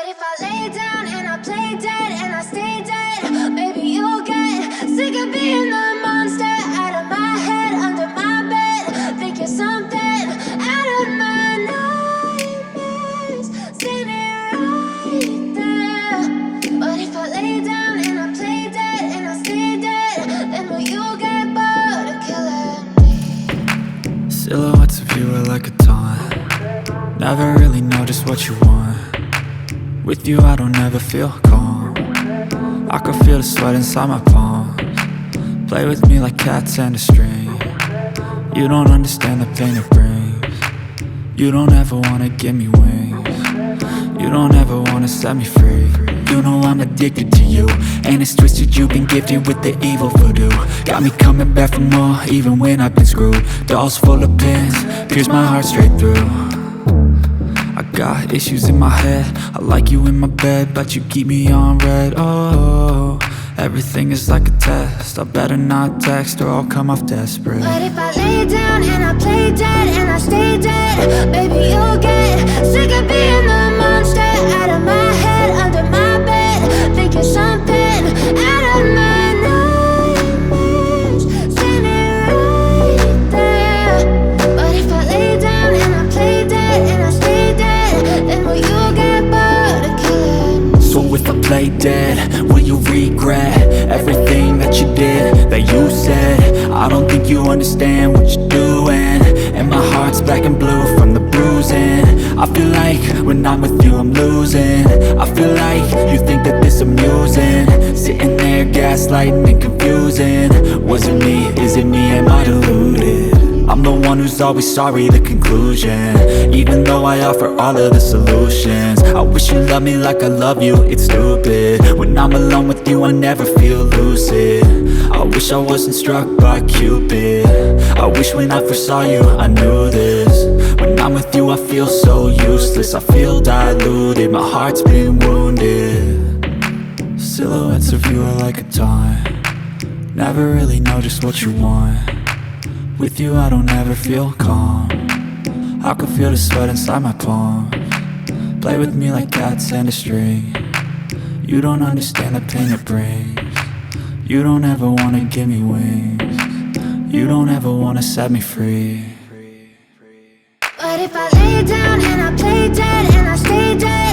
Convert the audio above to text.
if I lay down and I play dead and I stay dead, maybe you'll get sick of being the monster out of my head, under my bed. Think you're something out of my nightmares, standing right there. But if I lay down and I play dead and I stay dead, then will you get bored of killing me? Silhouettes of you are like a taunt. Never really know just what you want. With you I don't ever feel calm. I can feel the sweat inside my palms. Play with me like cats and a string. You don't understand the pain it brings. You don't ever wanna give me wings. You don't ever wanna set me free. You know I'm addicted to you, and it's twisted, you've been gifted with the evil voodoo. Got me coming back for more, even when I've been screwed. Dolls full of pins, pierce my heart straight through. I got issues in my head, I like you in my bed, but you keep me on red. Oh, everything is like a test, I better not text or I'll come off desperate. But if I lay down and I play dead and I stay dead, baby you'll get sick of being the monster out of my head, under my bed. Think you're something out of my nightmares, standing right there. But if I lay down and I play dead and I stay dead, then will you get bored of killing me? So if I play dead, will you regret everything that you did, that you said? I don't think you understand what you're doing, and my heart's black and blue from the bruising. I feel like when I'm with you I'm losing. I feel like you think that this amusing, sitting there gaslighting and confusing. Was it me? Is it me? Am I deluded? I'm the one who's always sorry, the conclusion, even though I offer all of the solutions. I wish you loved me like I love you, it's stupid. When I'm alone with you I never feel lucid. I wish I wasn't struck by Cupid. I wish when I first saw you I knew this. When I'm with you I feel so useless, I feel diluted, my heart's been wounded. Silhouettes of you are like a taunt. Never really know just what you want. With you I don't ever feel calm. I can feel the sweat inside my palms. Play with me like cats and a string. You don't understand the pain it brings. You don't ever wanna give me wings. You don't ever wanna set me free. But if I lay down and I play dead and I stay dead,